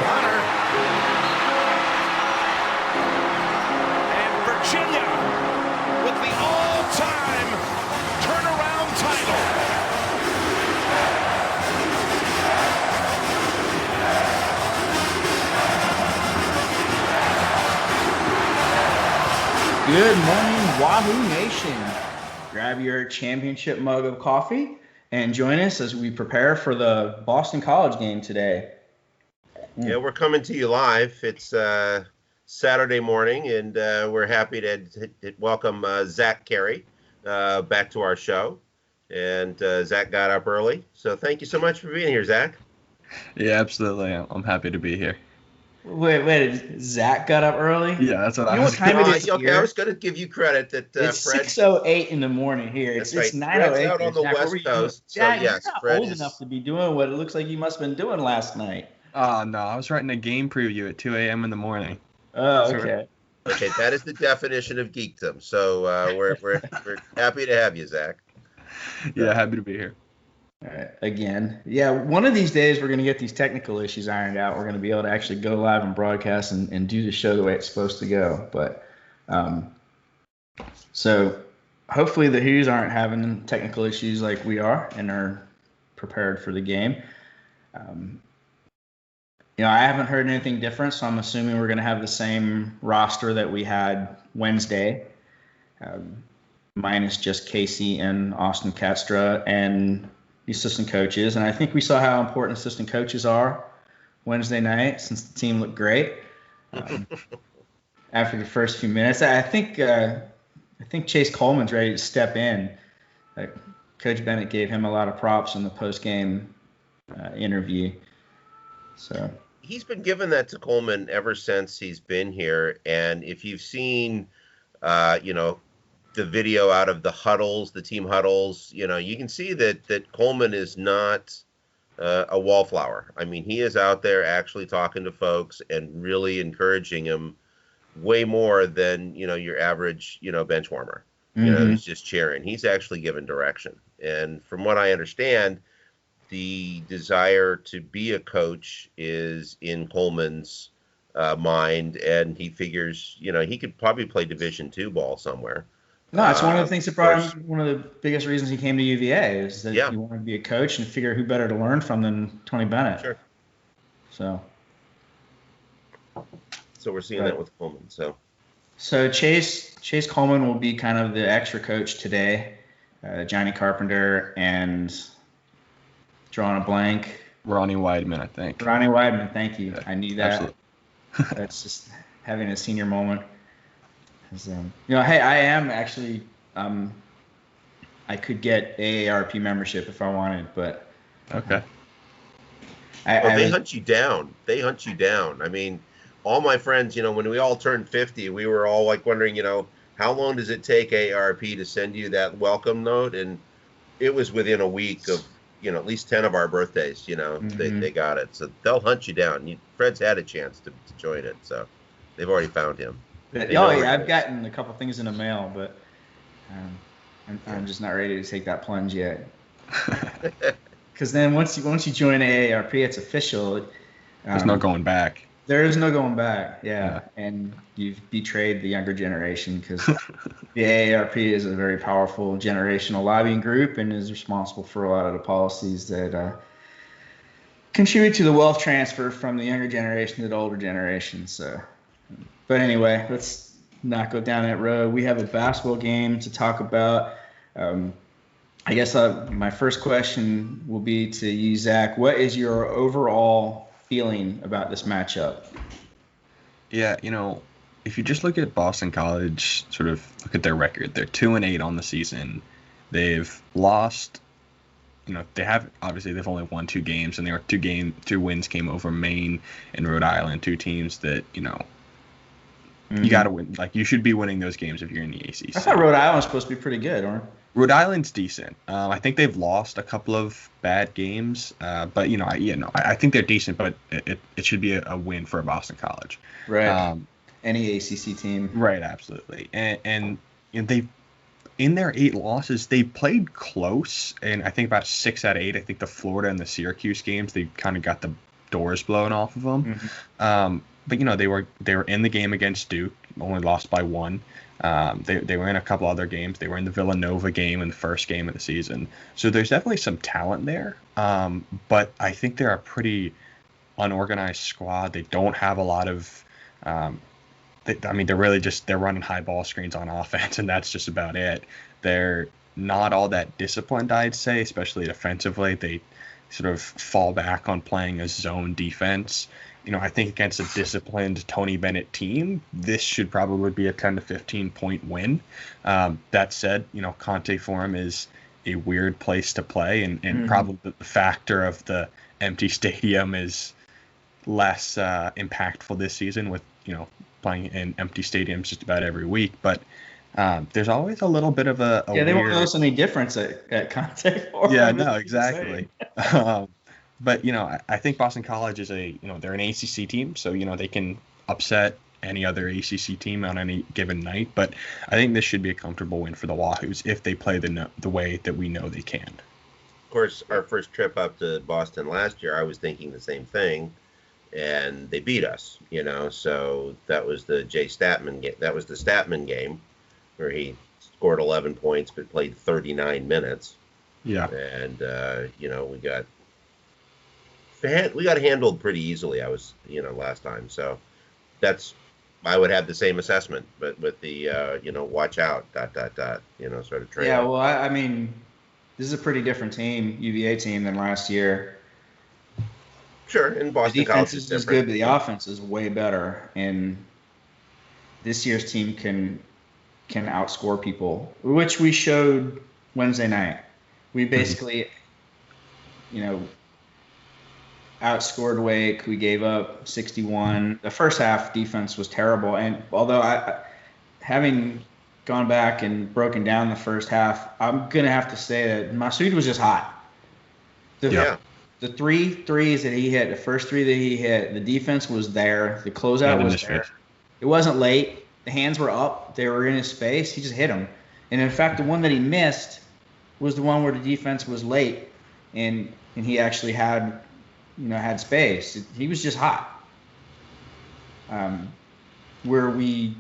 Hunter. And Virginia with the all-time turnaround title. Good morning, Wahoo Nation. Grab your championship mug of coffee and join us as we prepare for the Boston College game today. Yeah, we're coming to you live. It's Saturday morning, and we're happy to welcome Zach Carey back to our show. And Zach got up early, so thank you so much for being here, Zach. Yeah, absolutely. I'm happy to be here. Wait, Zach got up early? Yeah, that's what I was going to do. Okay, I was going to give you credit that it's Fred. 6:08 in the morning here. It's 9:08. Fred's out on the West Coast. Jack, so yes, you're not Fred old enough to be doing what it looks like you must have been doing last night. Oh, no, I was writing a game preview at 2 a.m. in the morning. Oh, okay. Okay, that is the definition of geekdom. So we're happy to have you, Zach. Yeah, happy to be here. All right, again. Yeah, one of these days we're going to get these technical issues ironed out. We're going to be able to actually go live and broadcast and do the show the way it's supposed to go. But so hopefully the Hoos aren't having technical issues like we are and are prepared for the game. I haven't heard anything different, so I'm assuming we're going to have the same roster that we had Wednesday, minus just Casey and Austin Katstra and the assistant coaches. And I think we saw how important assistant coaches are Wednesday night since the team looked great after the first few minutes. I think Chase Coleman's ready to step in. Coach Bennett gave him a lot of props in the post-game interview. So he's been giving that to Coleman ever since he's been here. And if you've seen, the video out of the huddles, the team huddles, you can see that Coleman is not a wallflower. I mean, he is out there actually talking to folks and really encouraging them way more than, your average, bench warmer. Mm-hmm. He's just cheering. He's actually giving direction. And from what I understand, the desire to be a coach is in Coleman's mind, and he figures, he could probably play Division II ball somewhere. No, it's one of the things that brought him. One of the biggest reasons he came to UVA is that he wanted to be a coach and figure who better to learn from than Tony Bennett. Sure. So we're seeing that with Coleman. So Chase Coleman will be kind of the extra coach today. Johnny Carpenter and drawing a blank. Ronnie Weidman, I think. Ronnie Weidman, thank you. Yeah, I knew that. absolutely. That's just having a senior moment. Hey, I am actually, I could get AARP membership if I wanted, but. Okay. They hunt you down. I mean, all my friends, when we all turned 50, we were all like wondering, how long does it take AARP to send you that welcome note? And it was within a week of, at least 10 of our birthdays, Mm-hmm. they got it. So they'll hunt you down. Fred's had a chance to join it, so they've already found him. I've gotten a couple things in the mail, but I'm just not ready to take that plunge yet. Because then once you join AARP, it's official. There's no going back. There is no going back, yeah. And you've betrayed the younger generation because the AARP is a very powerful generational lobbying group and is responsible for a lot of the policies that contribute to the wealth transfer from the younger generation to the older generation. So, but anyway, let's not go down that road. We have a basketball game to talk about. I guess my first question will be to you, Zach. What is your overall feeling about this matchup? Yeah, if you just look at Boston College, sort of look at their record, they're 2-8 on the season. They've lost, they've only won 2 games, and there were 2 wins came over Maine and Rhode Island, 2 teams that, you got to win. Like, you should be winning those games if you're in the ACC. I thought Rhode Island was supposed to be pretty good, or? Rhode Island's decent. I think they've lost a couple of bad games, but I think they're decent. But it should be a win for Boston College. Right. Any ACC team. Right. Absolutely. And they, in their 8 losses, they played close, and I think about 6 out of 8. I think the Florida and the Syracuse games, they kind of got the doors blown off of them. But they were in the game against Duke, only lost by 1. They were in a couple other games. They were in the Villanova game in the first game of the season. So there's definitely some talent there. But I think they're a pretty unorganized squad. They don't have a lot of. They're really they're running high ball screens on offense, and that's just about it. They're not all that disciplined, I'd say, especially defensively. They sort of fall back on playing a zone defense. I think against a disciplined Tony Bennett team, this should probably be a 10 to 15 point win. That said, Conte Forum is a weird place to play, and probably the factor of the empty stadium is less impactful this season with, playing in empty stadiums just about every week. But there's always a little bit of a they won't notice any difference at Conte Forum. Yeah, no, exactly. But, I think Boston College is they're an ACC team, so, they can upset any other ACC team on any given night. But I think this should be a comfortable win for the Wahoos if they play the way that we know they can. Of course, our first trip up to Boston last year, I was thinking the same thing, and they beat us, So that was the Jay Statman game. That was the Statman game where he scored 11 points but played 39 minutes. Yeah. And, we got handled pretty easily, last time. So I would have the same assessment, but with the, watch out, ... sort of trade. Yeah, well, I mean, this is a pretty different team, UVA team, than last year. Sure, and Boston the College defense is is different. good, but the offense is way better. And this year's team can outscore people, which we showed Wednesday night. We basically, outscored Wake. We gave up 61. The first half defense was terrible. And although having gone back and broken down the first half, I'm going to have to say that Massoud was just hot. The 3 threes that he hit, the first 3 that he hit, the defense was there. The closeout was there. It wasn't late. The hands were up. They were in his face. He just hit them. And in fact, the one that he missed was the one where the defense was late, and he actually had space. He was just hot. Where the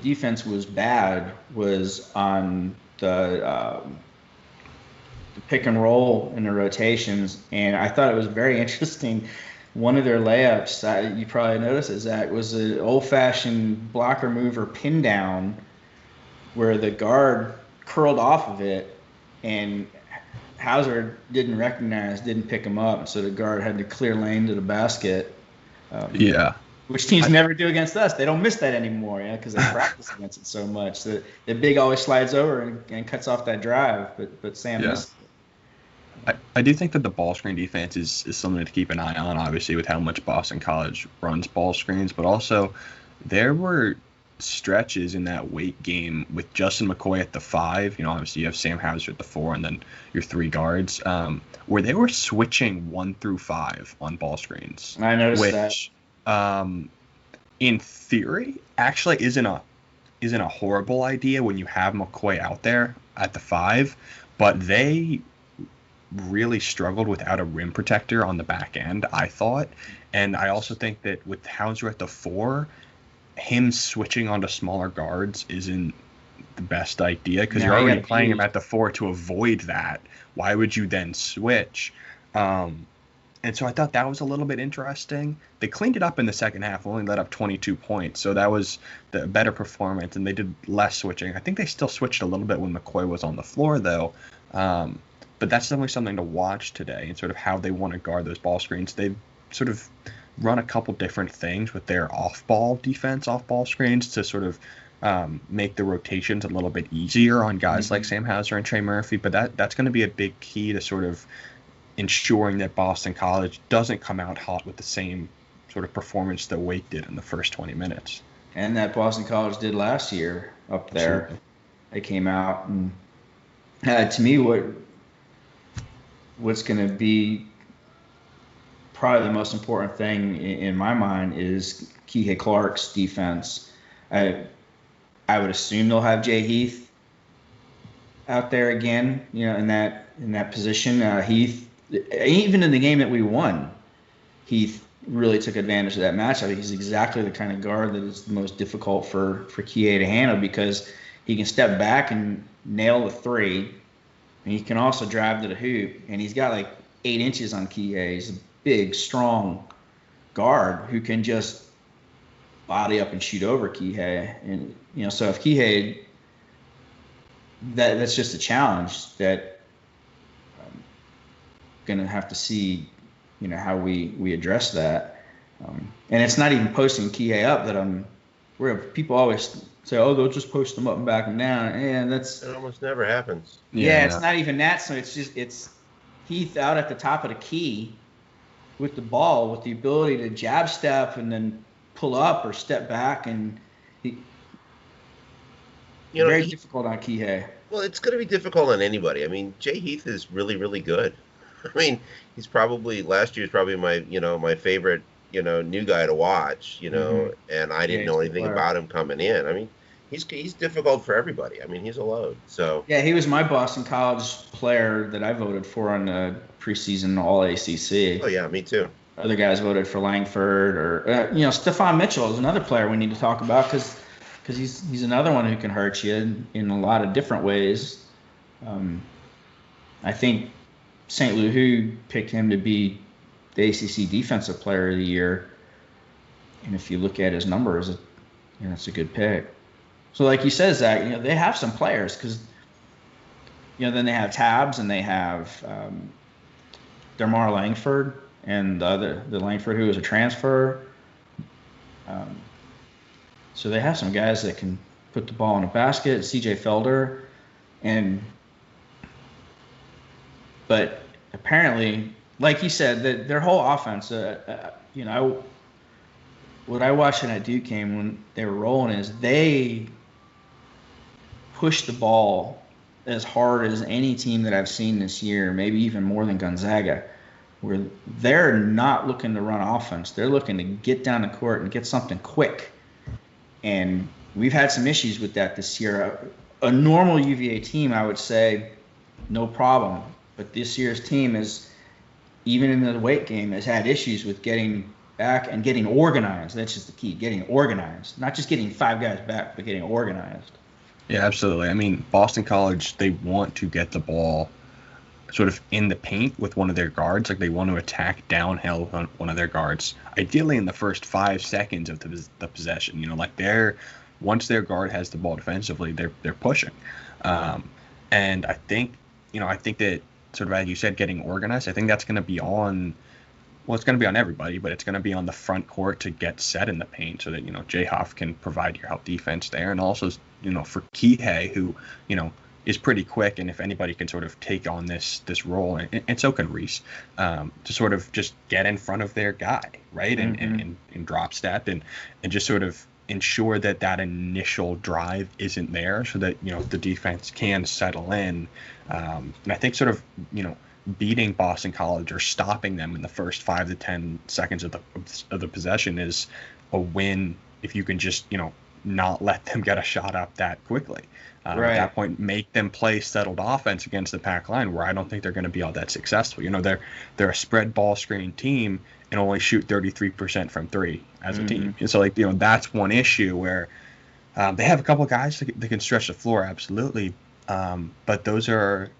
defense was bad was on the pick and roll in the rotations, and I thought it was very interesting. One of their layups, you probably noticed it, Zach, was an old-fashioned blocker mover pin down where the guard curled off of it, and Hauser didn't pick him up, so the guard had to clear lane to the basket. Which teams never do against us. They don't miss that anymore, because they practice against it so much. The big always slides over and cuts off that drive, but Sam missed it. I do think that the ball screen defense is something to keep an eye on, obviously, with how much Boston College runs ball screens, but also there were stretches in that Wake game with Justin McCoy at the 5, obviously you have Sam Hauser at the 4 and then your 3 guards, where they were switching 1 through 5 on ball screens. I noticed that. In theory, actually isn't a horrible idea when you have McCoy out there at the 5, but they really struggled without a rim protector on the back end, I thought. And I also think that with Hauser at the 4, him switching onto smaller guards isn't the best idea, because you're already playing him at the 4 to avoid that. Why would you then switch? And so I thought that was a little bit interesting. They cleaned it up in the second half, only let up 22 points. So that was the better performance, and they did less switching. I think they still switched a little bit when McCoy was on the floor, though. But that's definitely something to watch today, and sort of how they want to guard those ball screens. They've sort of run a couple different things with their off-ball defense, off-ball screens, to sort of make the rotations a little bit easier on guys like Sam Hauser and Trey Murphy. But that's going to be a big key to sort of ensuring that Boston College doesn't come out hot with the same sort of performance that Wake did in the first 20 minutes. And that Boston College did last year up there. Absolutely. They came out, and to me, what's going to be probably the most important thing in my mind is Kihei Clark's defense. I would assume they'll have Jay Heath out there again, in that position. Heath, even in the game that we won, Heath really took advantage of that matchup. He's exactly the kind of guard that is the most difficult for Kihei to handle, because he can step back and nail the three, and he can also drive to the hoop. And he's got like 8 inches on Kihei. He's a big, strong guard who can just body up and shoot over Kihei. And so if Kihei, that's just a challenge that I'm gonna have to see, how we address that. And it's not even posting Kihei up that where people always say, oh, they'll just post them up and back and down, and it almost never happens. Yeah, it's not even that. So it's Heath out at the top of the key with the ball, with the ability to jab step and then pull up or step back, and very difficult on Kihei. Well, it's going to be difficult on anybody. I mean, Jay Heath is really, really good. I mean, he's probably last year's probably my favorite new guy to watch. And I didn't know anything about him coming in. I mean, he's difficult for everybody. I mean, he's a load. So yeah, he was my Boston College player that I voted for on the preseason All ACC. Oh yeah, me too. Other guys voted for Langford, or Stephon Mitchell is another player we need to talk about, because he's another one who can hurt you in a lot of different ways. I think St. Wahoo picked him to be the ACC Defensive Player of the Year, and if you look at his numbers, it's a good pick. So like you said, Zach, they have some players, because then they have Tabs, and they have DeMar Langford, and the Langford who was a transfer. So they have some guys that can put the ball in a basket. CJ Felder, but apparently, like you said, their whole offense. What I watched in that Duke game when they were rolling is they pushed the ball as hard as any team that I've seen this year, maybe even more than Gonzaga, where they're not looking to run offense. They're looking to get down the court and get something quick. And we've had some issues with that this year. A normal UVA team, I would say, no problem. But this year's team is, even in the weight game, has had issues with getting back and getting organized. That's just the key, getting organized. Not just getting 5 guys back, but getting organized. Yeah, absolutely. I mean, Boston College, they want to get the ball sort of in the paint with one of their guards. Like, they want to attack downhill on one of their guards, ideally in the first 5 seconds of the possession. Once their guard has the ball defensively, they're pushing. And I think that, sort of as you said, getting organized, I think that's going to be on, well, it's going to be on everybody, but it's going to be on the front court to get set in the paint so that, Jay Huff can provide your help defense there. And also, for Kihei, who, is pretty quick, and if anybody can sort of take on this role, and so can Reese, to sort of just get in front of their guy, right, and drop step, and just sort of ensure that initial drive isn't there, so that the defense can settle in. And I think sort of beating Boston College or stopping them in the first 5 to 10 seconds of the possession is a win if you can just not let them get a shot up that quickly. Right. At that point, make them play settled offense against the pack line, where I don't think they're going to be all that successful. They're a spread ball screen team and only shoot 33% from 3 as a team. And so, that's one issue where they have a couple of guys that can stretch the floor, absolutely. But those are,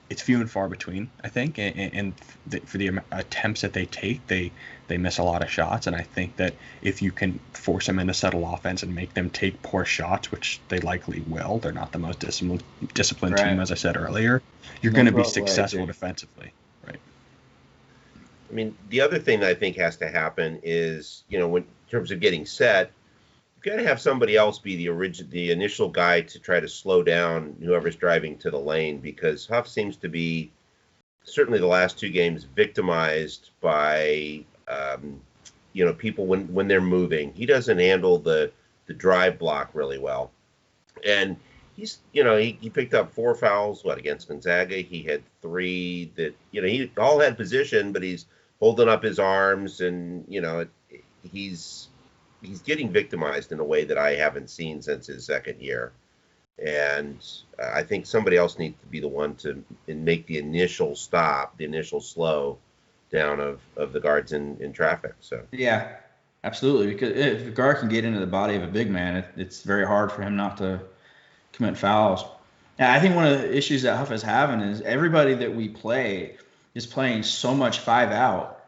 it's few and far between, I think. And for the attempts that they take, they miss a lot of shots. And I think that if you can force them into settle offense and make them take poor shots, which they likely will, they're not the most disciplined team, as I said earlier, you're going to be successful defensively. Right. I mean, the other thing I think has to happen is, in terms of getting set, you've got to have somebody else be the initial guy to try to slow down whoever's driving to the lane, because Huff seems to be, certainly the last 2 games, victimized by people when they're moving. He doesn't handle the drive block really well, and he's he picked up 4 fouls against Gonzaga. He had 3 that he all had position, but he's holding up his arms, and he's getting victimized in a way that I haven't seen since his second year. And I think somebody else needs to be the one to make the initial stop, the initial slow, down of the guards in traffic. So Yeah, absolutely. Because if a guard can get into the body of a big man, it's very hard for him not to commit fouls. And I think one of the issues that Huff is having is everybody that we play is playing so much 5-out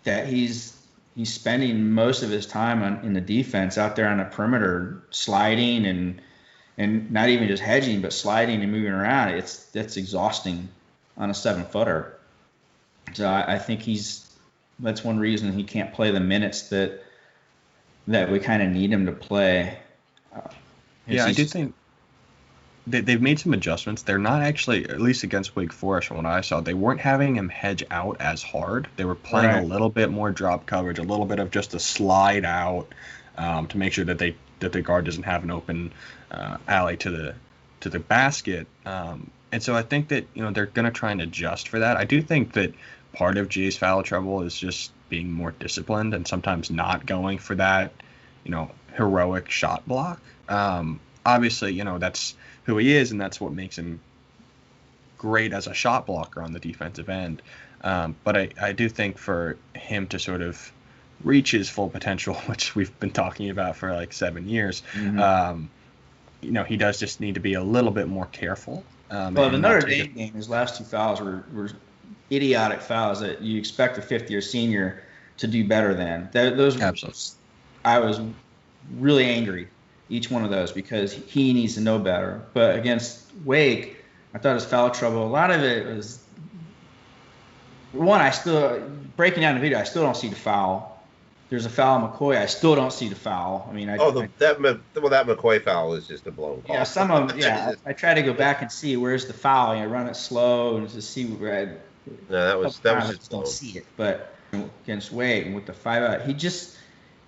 that he's spending most of his time in the defense out there on the perimeter sliding and not even just hedging but sliding and moving around. That's exhausting on a 7-footer. So I think that's one reason he can't play the minutes that we kind of need him to play. I do think they've made some adjustments. They're not actually, at least against Wake Forest from what I saw, they weren't having him hedge out as hard. They were playing a little bit more drop coverage, a little bit of just a slide out to make sure that the guard doesn't have an open alley to the basket. And so I think that they're going to try and adjust for that. I do think that part of Jay's foul trouble is just being more disciplined and sometimes not going for that, heroic shot block. Obviously, that's who he is, and that's what makes him great as a shot blocker on the defensive end. But I do think for him to sort of reach his full potential, which we've been talking about for like 7 years, he does just need to be a little bit more careful. Well, the Notre Dame game, his last 2 fouls were idiotic fouls that you expect a fifth-year senior to do better than. Those absolutely. I was really angry each one of those because he needs to know better. But against Wake, I thought his foul trouble, a lot of it was one. I still breaking down the video. I still don't see the foul. There's a foul on McCoy. I still don't see the foul. I mean, that McCoy foul is just a blown call. Yeah, some of them. Yeah, I try to go back and see where's the foul. Run it slow and just see where. No, that was just don't see it. But against Wake and with the 5-out,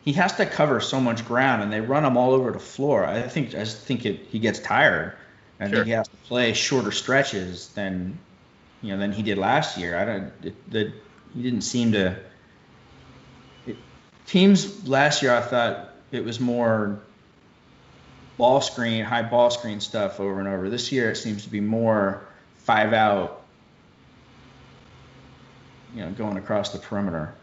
he has to cover so much ground, and they run him all over the floor. I just think he gets tired. I think he has to play shorter stretches than he did last year. He didn't seem to. Teams last year, I thought it was more high ball screen stuff over and over. This year, it seems to be more 5-out, going across the perimeter.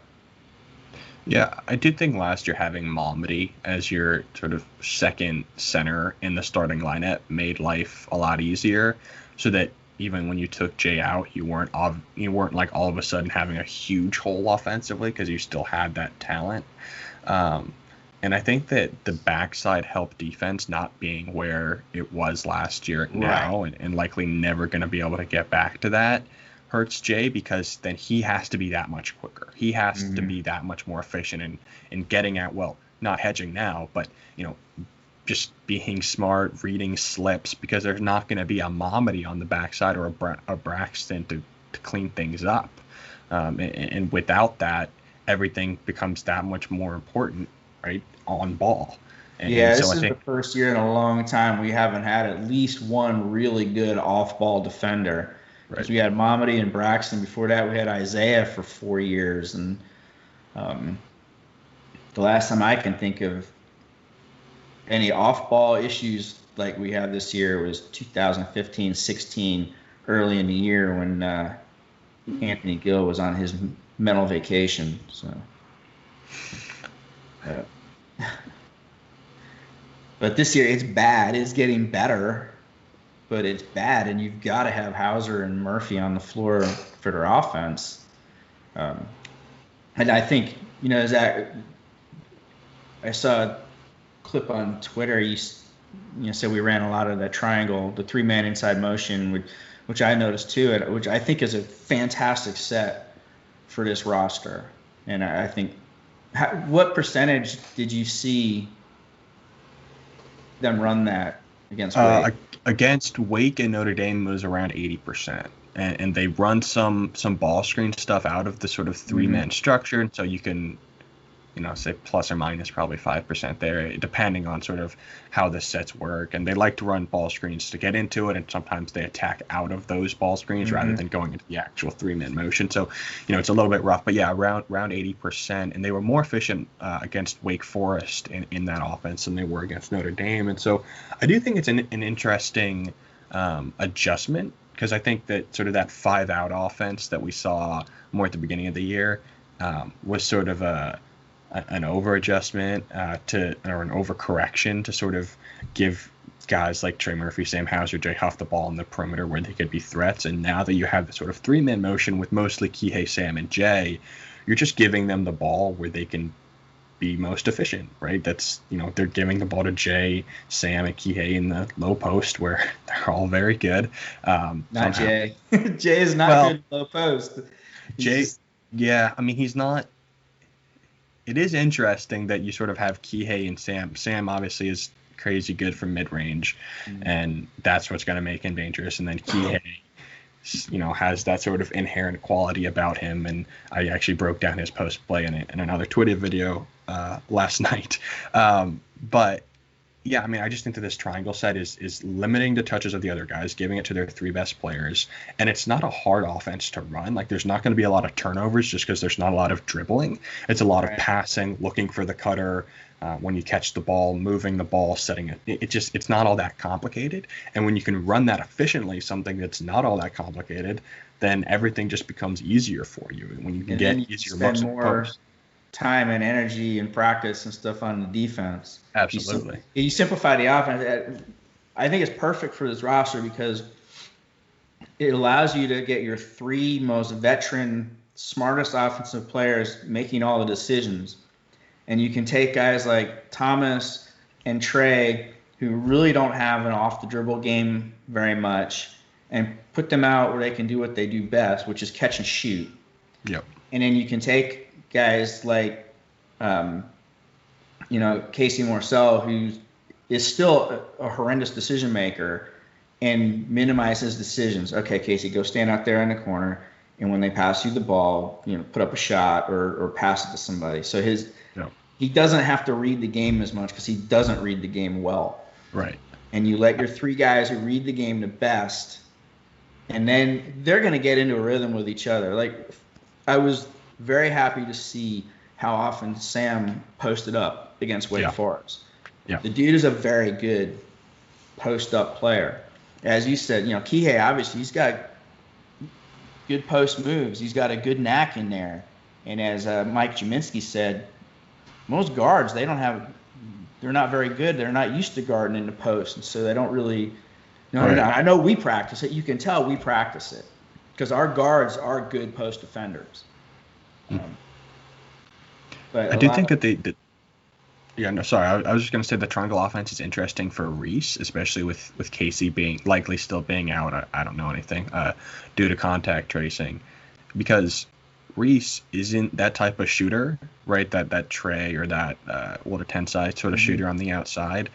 Yeah, I did think last year having Malmedy as your sort of second center in the starting lineup made life a lot easier, so that even when you took Jay out, you weren't like all of a sudden having a huge hole offensively because you still had that talent. And I think that the backside help defense not being where it was last year now and likely never going to be able to get back to that hurts Jay, because then he has to be that much quicker. He has to be that much more efficient in getting at, not hedging now, but, just being smart, reading slips, because there's not going to be a Malmedy on the backside or a Braxton to clean things up. And without that, everything becomes that much more important, right, on ball. This is the first year in a long time we haven't had at least one really good off-ball defender. Because we had Malmedy and Braxton. Before that, we had Isaiah for 4 years. And the last time I can think of any off-ball issues like we have this year was 2015-16, early in the year when Anthony Gill was on his mental vacation. So, but this year it's bad. It's getting better, but it's bad, and you've got to have Hauser and Murphy on the floor for their offense. And I think, Zach, I saw a clip on Twitter. You said we ran a lot of that triangle, the 3-man inside motion, which I noticed too, which I think is a fantastic set for this roster. And I think, what percentage did you see them run that against Wake? Against Wake and Notre Dame was around 80%. And they run some ball screen stuff out of the sort of 3-man structure. And so you can, say plus or minus probably 5% there, depending on sort of how the sets work. And they like to run ball screens to get into it. And sometimes they attack out of those ball screens rather than going into the actual 3-man motion. So, it's a little bit rough. But yeah, around 80%. And they were more efficient against Wake Forest in that offense than they were against Notre Dame. And so I do think it's an interesting adjustment because I think that sort of that 5-out offense that we saw more at the beginning of the year was sort of an over adjustment or an overcorrection to sort of give guys like Trey Murphy, Sam Hauser, Jay Huff the ball in the perimeter where they could be threats. And now that you have the sort of 3-man motion with mostly Kihei, Sam, and Jay, you're just giving them the ball where they can be most efficient, right? That's, they're giving the ball to Jay, Sam, and Kihei in the low post where they're all very good. Not somehow. Jay. Jay is not good low post. Yeah, I mean, he's not. It is interesting that you sort of have Kihei and Sam. Sam obviously is crazy good from mid-range, and that's what's going to make him dangerous. And then Kihei, has that sort of inherent quality about him. And I actually broke down his post play in another Twitter video last night. But yeah, I mean, I just think that this triangle set is limiting the touches of the other guys, giving it to their 3 best players. And it's not a hard offense to run. Like, there's not going to be a lot of turnovers just because there's not a lot of dribbling. It's a lot of passing, looking for the cutter, when you catch the ball, moving the ball, setting it. It's not all that complicated. And when you can run that efficiently, something that's not all that complicated, then everything just becomes easier for you. When you can get easier looks at post. Time and energy and practice and stuff on the defense. Absolutely. You simplify the offense. I think it's perfect for this roster because it allows you to get your 3 most veteran, smartest offensive players making all the decisions. And you can take guys like Thomas and Trey, who really don't have an off-the-dribble game very much, and put them out where they can do what they do best, which is catch and shoot. Yep. And then you can take guys like, Casey Morcell, who is still a horrendous decision maker, and minimize his decisions. Okay, Casey, go stand out there in the corner, and when they pass you the ball, put up a shot or pass it to somebody. So he doesn't have to read the game as much because he doesn't read the game well. Right. And you let your 3 guys who read the game the best, and then they're going to get into a rhythm with each other. Like, I was very happy to see how often Sam posted up against Wake Forest. Yeah. The dude is a very good post-up player. As you said, Kihei, obviously, he's got good post moves. He's got a good knack in there. And as Mike Jaminski said, most guards, they're not very good. They're not used to guarding in the post, and so they don't really I know we practice it. You can tell we practice it because our guards are good post defenders. But I do think that I was just going to say the triangle offense is interesting for Reese, especially with Casey being likely still being out. I don't know anything due to contact tracing, because Reese isn't that type of shooter, right? That Trey or that Walter Tensai sort of shooter on the outside,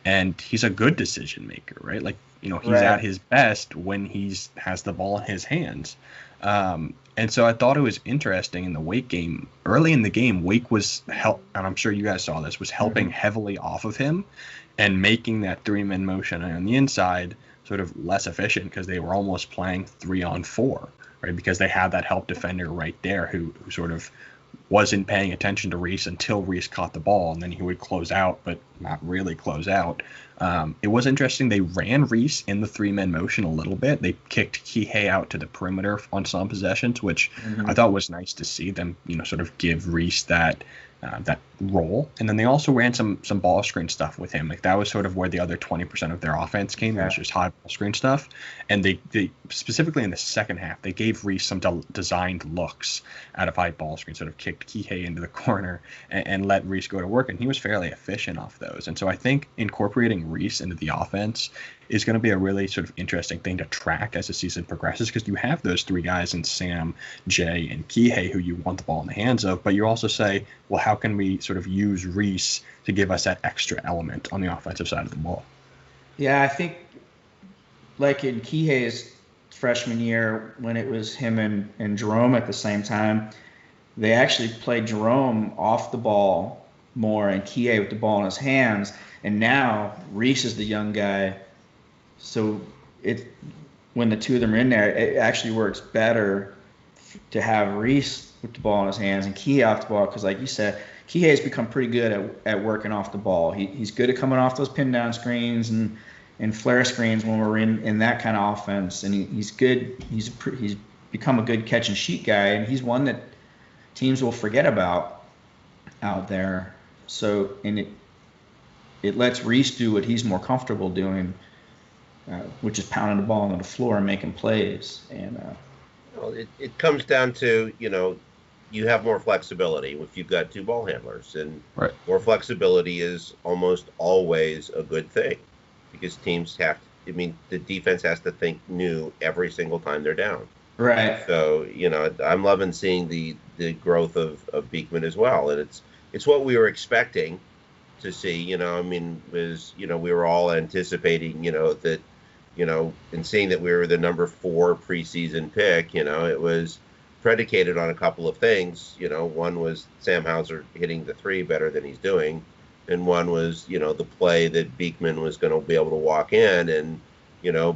and he's a good decision maker, right? Like, he's at his best when has the ball in his hands. And so I thought it was interesting in the Wake game. Early in the game, Wake was and I'm sure you guys saw this, was helping heavily off of him and making that 3-man motion on the inside sort of less efficient because they were almost playing 3-on-4, right? Because they had that help defender right there who sort of wasn't paying attention to Reese until Reese caught the ball, and then he would close out, but not really close out. It was interesting. They ran Reese in the 3-man motion a little bit. They kicked Kihei out to the perimeter on some possessions, which I thought was nice to see them, sort of give Reese that role. And then they also ran some ball screen stuff with him. Like, that was sort of where the other 20% of their offense came. It was just high ball screen stuff. And they specifically in the second half, they gave Reese some designed looks out of high ball screen, sort of kicked Kihei into the corner and let Reese go to work. And he was fairly efficient off those. And so I think incorporating Reese into the offense is going to be a really sort of interesting thing to track as the season progresses, because you have those 3 guys in Sam, Jay, and Kihei who you want the ball in the hands of, but you also say, well, how can we sort of use Reese to give us that extra element on the offensive side of the ball? Yeah, I think like in Kihei's freshman year when it was him and Jerome at the same time, they actually played Jerome off the ball more and Kihei with the ball in his hands, and now Reese is the young guy. So when the 2 of them are in there, it actually works better to have Reese with the ball in his hands and Kihei off the ball, because like you said, Kihei has become pretty good at working off the ball. He's good at coming off those pin down screens and in flare screens when we're in that kind of offense. And he's good. He's become a good catch and shoot guy, and he's one that teams will forget about out there. So, and it lets Reese do what he's more comfortable doing, which is pounding the ball on the floor and making plays. And well, it comes down to, you have more flexibility if you've got two ball handlers, and right. More flexibility is almost always a good thing, because teams the defense has to think new every single time they're down. Right. So, I'm loving seeing the growth of Beekman as well, and it's what we were expecting to see. We were all anticipating, that, and seeing that we were the number 4 preseason pick. It was predicated on a couple of things. One was Sam Hauser hitting the 3 better than he's doing, and one was, the play that Beekman was going to be able to walk in and,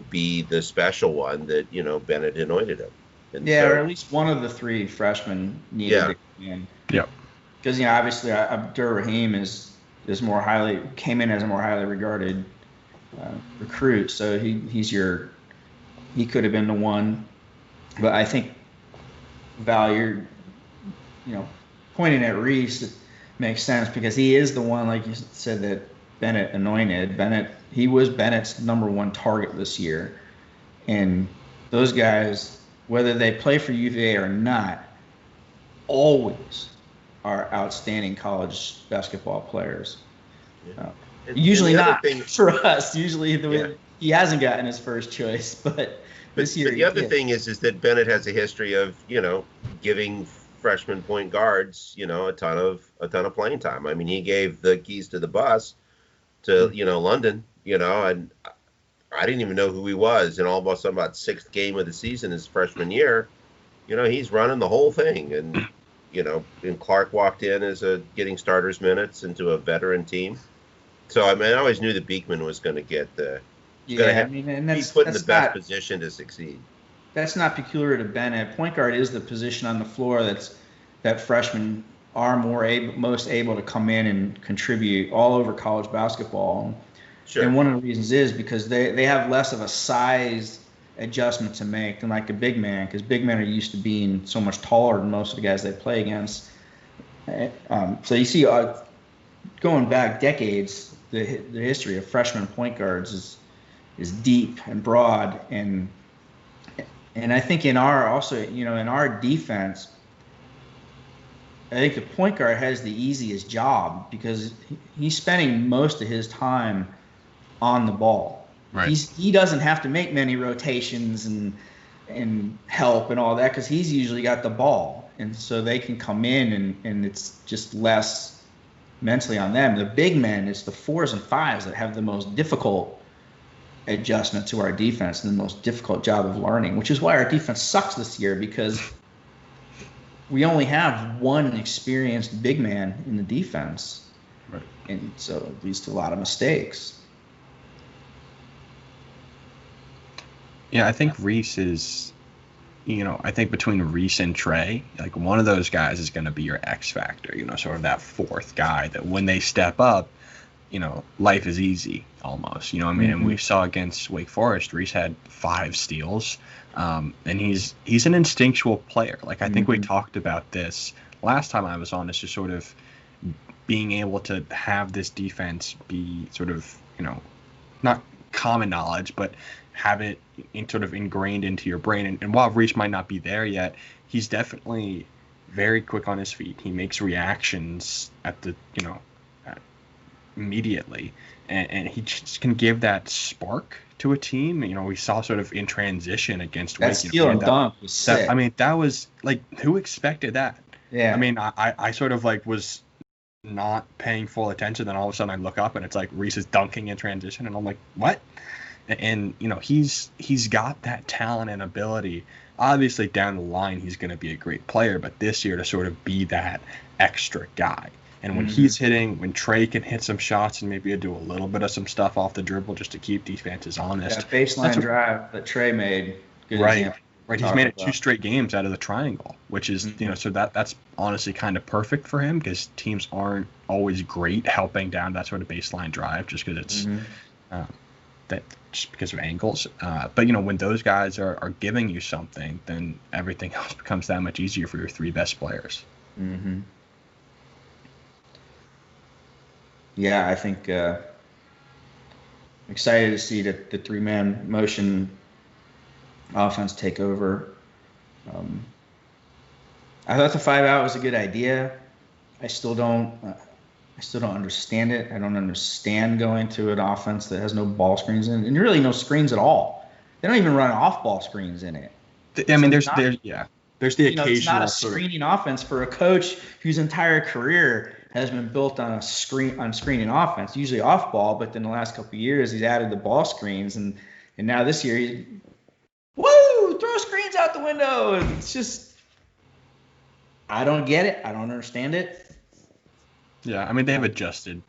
be the special one that, Bennett anointed him. And yeah, so, or at least one of the 3 freshmen needed to come in. Yep. Because, obviously Abdur Rahim came in as a more highly regarded recruit, so he could have been the one. But I think Val, you're pointing at Reese, it makes sense, because he is the one, like you said, that Bennett anointed. He was Bennett's number 1 target this year, and those guys, whether they play for UVA or not, always are outstanding college basketball players. Usually not for us. Usually he hasn't gotten his first choice, but this year. But the other thing is that Bennett has a history of giving freshman point guards a ton of playing time. I mean, he gave the keys to the bus to London, and I didn't even know who he was, and all of a sudden, about 6th game of the season his freshman year, he's running the whole thing, and and Clark walked in as getting starters minutes into a veteran team. So I always knew that Beekman was going to get and that's put in the best position to succeed. That's not peculiar to Bennett. Point guard is the position on the floor that freshmen are most able to come in and contribute all over college basketball. Sure. And one of the reasons is because they have less of a size adjustment to make than like a big man, because big men are used to being so much taller than most of the guys they play against. So you see, going back decades, the history of freshman point guards is deep and broad, and I think in our defense, I think the point guard has the easiest job because he's spending most of his time on the ball. Right. He doesn't have to make many rotations and help and all that, because he's usually got the ball, and so they can come in and it's just less mentally on them. The big men, it's the 4s and 5s that have the most difficult adjustment to our defense and the most difficult job of learning, which is why our defense sucks this year, because we only have one experienced big man in the defense. Right. And so it leads to a lot of mistakes. Yeah, I think Reese is, I think between Reese and Trey, like one of those guys is going to be your X factor, sort of that 4th guy that when they step up, life is easy almost, Mm-hmm. And we saw against Wake Forest, Reese had 5 steals, and he's an instinctual player. Like, I think we talked about this last time I was on, is just sort of being able to have this defense be sort of, not common knowledge, but have it sort of ingrained into your brain. And while Reese might not be there yet, he's definitely very quick on his feet. He makes reactions at the, immediately, and he just can give that spark to a team. We saw sort of in transition against that Wake. Steal and dunk was sick. That was like, who expected that? Yeah. I sort of like was not paying full attention, then all of a sudden I look up and it's like Reese is dunking in transition, and I'm like, what? And he's got that talent and ability. Obviously down the line he's going to be a great player, but this year to sort of be that extra guy. And when he's hitting, when Trey can hit some shots and maybe do a little bit of some stuff off the dribble just to keep defenses honest. That baseline drive that Trey made. Good right. example. Right. He's made it 2 straight games out of the triangle, which is, so that's honestly kind of perfect for him, because teams aren't always great helping down that sort of baseline drive, just because it's that just because of angles. But when those guys are giving you something, then everything else becomes that much easier for your three best players. Mm-hmm. Yeah, I think I'm excited to see the three-man motion offense take over. I thought the 5-out was a good idea. I still don't understand it. I don't understand going to an offense that has no ball screens and really no screens at all. They don't even run off-ball screens in it. I mean, there's the occasional it's not a sort of screening offense for a coach whose entire career has been built on screening offense, usually off ball. But then the last couple of years, he's added the ball screens, and now this year, throw screens out the window. It's just, I don't get it. I don't understand it. Yeah, I mean they've adjusted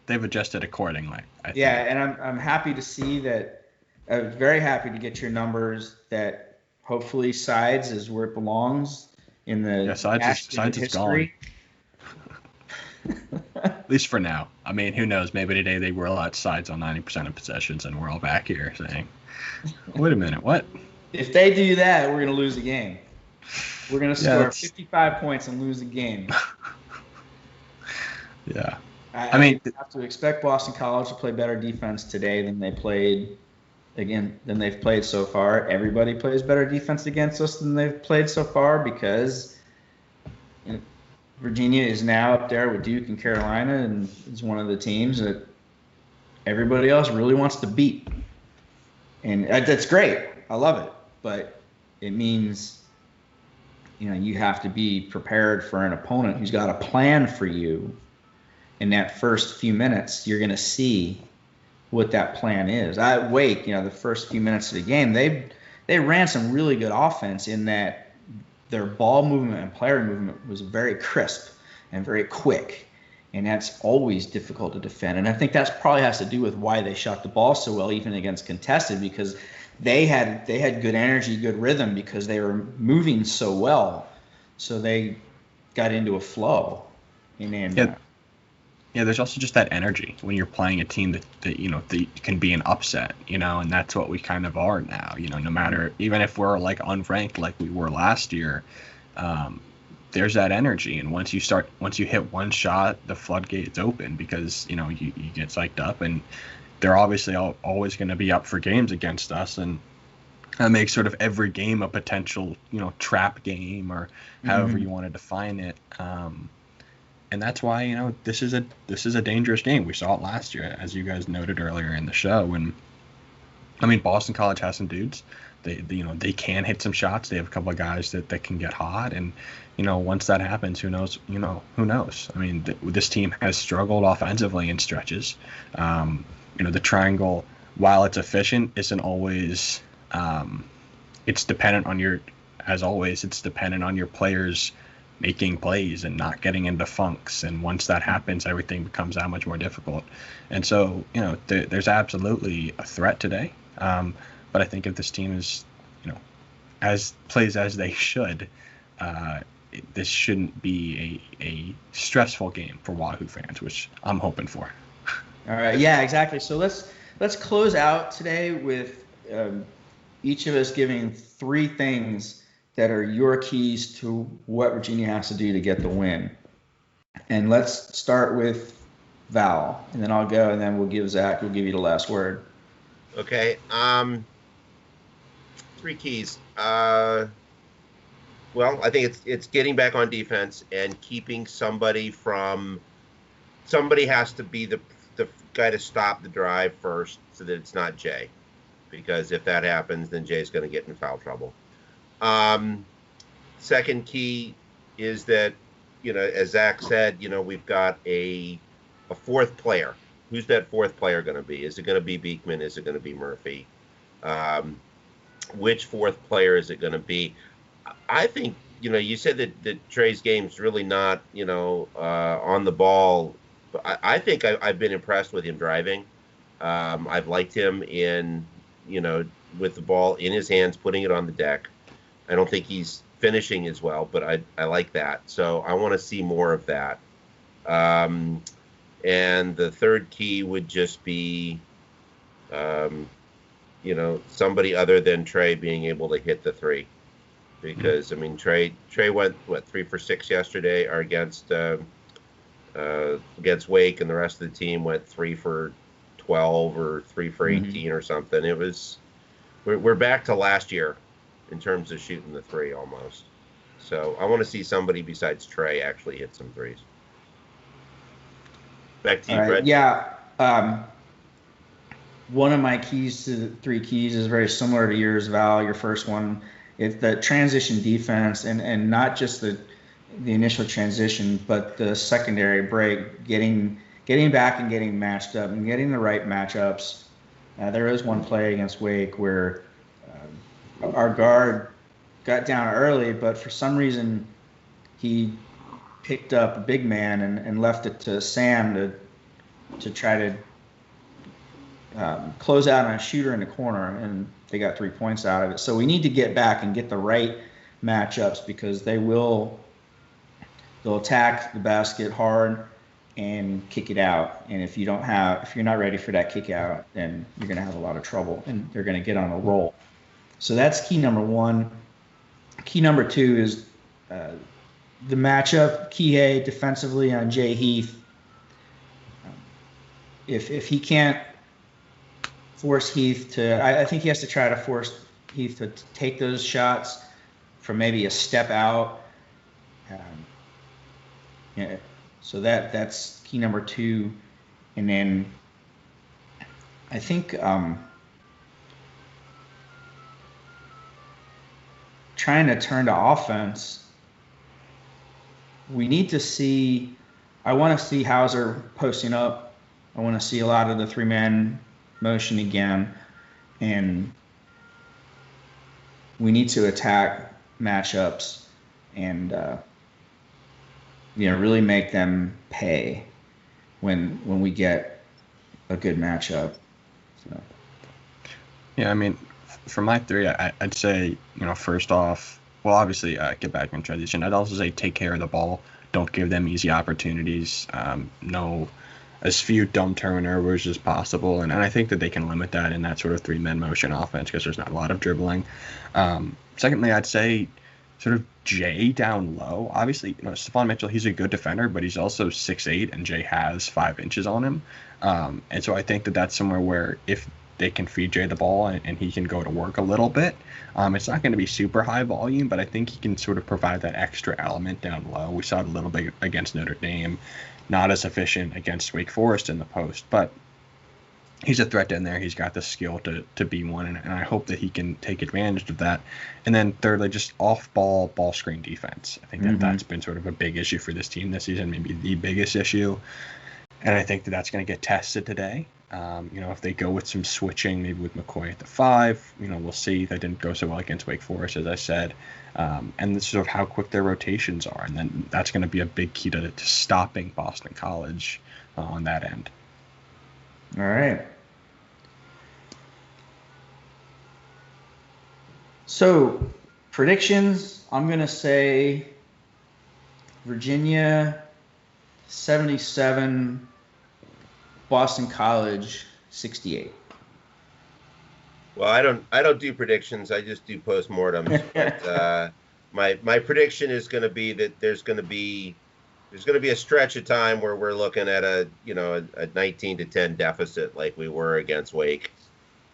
accordingly. I think. Yeah, and I'm happy to see that. I'm very happy to get your numbers that. Hopefully, sides is where it belongs in the sides is gone. At least for now. I mean, who knows? Maybe today they roll out sides on 90% of possessions, and we're all back here saying, "Wait a minute, what?" If they do that, we're gonna lose the game. We're gonna score 55 points and lose the game. Yeah. I mean, have to expect Boston College to play better defense today than they've played so far. Everybody plays better defense against us than they've played so far because Virginia is now up there with Duke and Carolina and is one of the teams that everybody else really wants to beat. And that's great. I love it. But it means, you have to be prepared for an opponent who's got a plan for you. In that first few minutes, you're going to see what that plan is. The first few minutes of the game, they ran some really good offense in that their ball movement and player movement was very crisp and very quick, and that's always difficult to defend. And I think that's probably has to do with why they shot the ball so well, even against contested, because they had good energy, good rhythm, because they were moving so well, so they got into a flow. Yeah, there's also just that energy when you're playing a team that can be an upset, and that's what we kind of are now. No matter, even if we're like unranked like we were last year, there's that energy, and once you hit one shot, the floodgates open because you get psyched up, and they're obviously always going to be up for games against us, and that makes sort of every game a potential trap game or however you want to define it. And that's why this is a dangerous game. We saw it last year, as you guys noted earlier in the show. And I mean, Boston College has some dudes. They can hit some shots. They have a couple of guys that can get hot. And once that happens, who knows? Who knows? I mean, this team has struggled offensively in stretches. The triangle, while it's efficient, isn't always. It's dependent on it's dependent on your players making plays and not getting into funks, and once that happens, everything becomes that much more difficult. And so there's absolutely a threat today, but I think if this team is plays as they should, this shouldn't be a stressful game for Wahoo fans, which I'm hoping for. All right, yeah, exactly. So let's close out today with each of us giving 3 things that are your keys to what Virginia has to do to get the win. And let's start with Val, and then I'll go, and then we'll give you the last word. Okay. 3 keys. Well, I think it's getting back on defense and keeping somebody has to be the guy to stop the drive first so that it's not Jay. Because if that happens, then Jay's going to get in foul trouble. Second key is that, as Zach said, we've got a 4th player. Who's that 4th player going to be? Is it going to be Beekman? Is it going to be Murphy? Which 4th player is it going to be? I think, you said that Trey's game's really not, on the ball. But I think I've been impressed with him driving. I've liked him in, with the ball in his hands, putting it on the deck. I don't think he's finishing as well, but I like that. So I want to see more of that. And the 3rd key would just be somebody other than Trey being able to hit the three. Because, I mean, Trey went, 3 for 6 yesterday, or against Wake, and the rest of the team went 3 for 12 or 3 for 18 or something. We're back to last year in terms of shooting the three almost. So I want to see somebody besides Trey actually hit some threes. Back to you, Brett. Yeah. One of my keys to the 3 keys is very similar to yours, Val. Your first one, it's the transition defense, and not just the initial transition, but the secondary break, getting back and getting matched up and getting the right matchups. There was one play against Wake where our guard got down early, but for some reason he picked up a big man and left it to Sam to try to close out on a shooter in the corner, and they got 3 points out of it. So we need to get back and get the right matchups, because they'll attack the basket hard and kick it out. And if you're not ready for that kick out, then you're going to have a lot of trouble, and they're going to get on a roll. So that's key number 1. Key number 2 is the matchup. Kihei defensively on Jay Heath. If he can't force Heath to, I think he has to try to force Heath to take those shots from maybe a step out. So that's key number 2. And then I think trying to turn to offense, we need to see, I want to see Hauser posting up. I want to see a lot of the 3-man motion again, and we need to attack matchups and really make them pay when we get a good matchup. So. Yeah, I mean, for my 3, I'd say, first off, well, obviously get back in transition. I'd also say take care of the ball. Don't give them easy opportunities. As few dumb turnovers as possible, and I think that they can limit that in that sort of 3-man motion offense, because there's not a lot of dribbling. Secondly, I'd say sort of Jay down low. Obviously, Stephon Mitchell, he's a good defender, but he's also 6'8", and Jay has 5 inches on him. And so I think that that's somewhere where if they can feed Jay the ball and he can go to work a little bit, it's not going to be super high volume, but I think he can sort of provide that extra element down low. We saw it a little bit against Notre Dame. Not as efficient against Wake Forest in the post, but he's a threat in there. He's got the skill to be one, and I hope that he can take advantage of that. And then thirdly, just off-ball ball screen defense. I think that's been sort of a big issue for this team this season, maybe the biggest issue. And I think that's going to get tested today. If they go with some switching, maybe with McCoy at the 5, we'll see. That didn't go so well against Wake Forest, as I said. And this is sort of how quick their rotations are. And then that's going to be a big key to stopping Boston College on that end. All right. So, predictions, I'm going to say Virginia 77, Boston College 68. Well, I don't do predictions. I just do postmortems. But my prediction is going to be that there's going to be a stretch of time where we're looking at a 19-10 deficit like we were against Wake,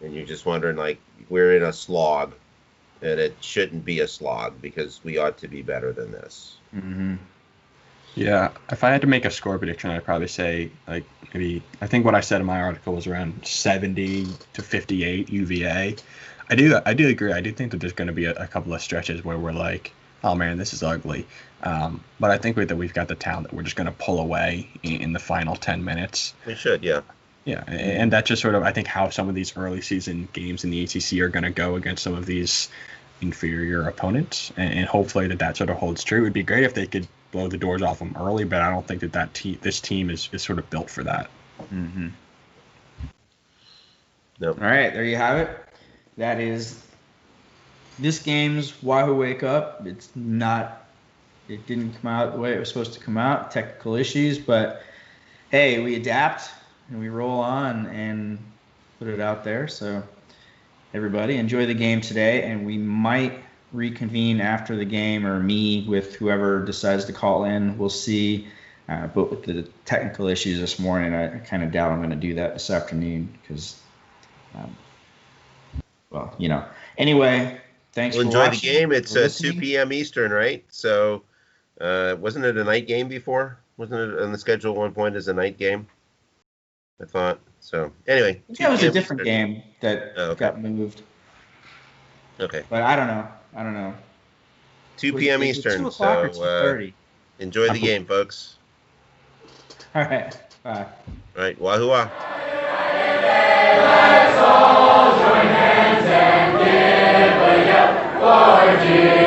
and you're just wondering, like, we're in a slog, and it shouldn't be a slog because we ought to be better than this. Mm-hmm. Yeah, if I had to make a score prediction, I'd probably say, like, maybe, I think what I said in my article was around 70-58 UVA. I do agree. I do think that there's going to be a couple of stretches where we're like, oh man, this is ugly. But I think that we've got the talent that we're just going to pull away in the final 10 minutes. We should, yeah. Yeah, and that's just sort of, I think, how some of these early season games in the ACC are going to go against some of these inferior opponents, and hopefully that sort of holds true. It would be great if they could blow the doors off them early, but I don't think this team is sort of built for that. Mm-hmm. Nope. All right, there you have it. That is this game's Wahoo Wakeup. It didn't come out the way it was supposed to come out, technical issues, but hey, we adapt and we roll on and put it out there. So everybody. Enjoy the game today, and we might reconvene after the game, or me with whoever decides to call in. We'll see. But with the technical issues this morning, I kind of doubt I'm going to do that this afternoon because, well, you know. Anyway, thanks We'll for enjoy watching. the game. It's or 2 listening. p.m. Eastern, right? So, wasn't it a night game before? Wasn't it on the schedule at one point as a night game? I thought. So, anyway. That was 2 a p.m. different Eastern. game that Oh, okay. got moved. Okay. But I don't know. 2 p.m. Was it Eastern. 2 o'clock or So, 2:30? enjoy the game, folks. All right. Bye. All right. Wahoo. Join hands and give a yell for Jesus.